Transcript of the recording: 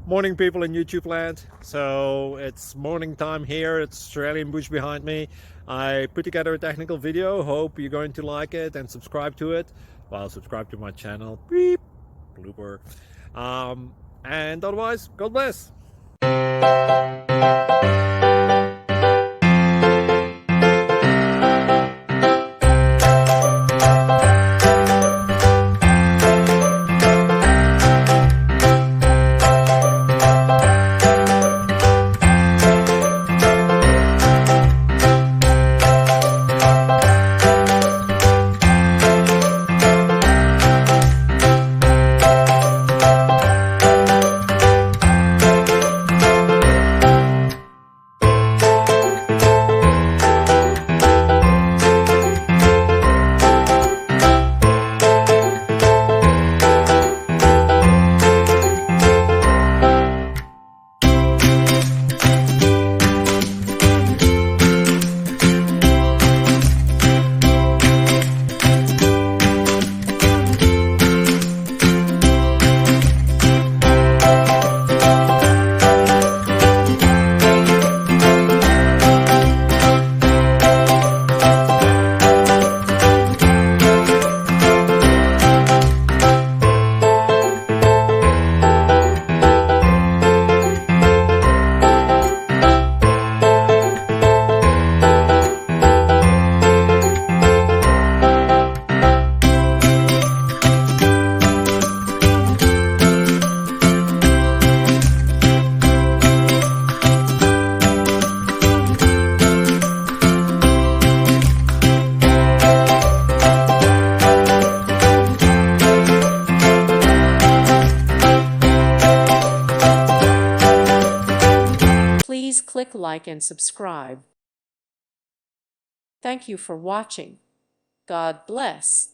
Morning, people in YouTube land. So it's morning time here. It's Australian bush behind me. I put together a technical video. Hope you're going to like it and subscribe to it. Well, subscribe to my channel. Beep. Blooper. And otherwise, God bless. Please click like and subscribe. Thank you for watching. God bless.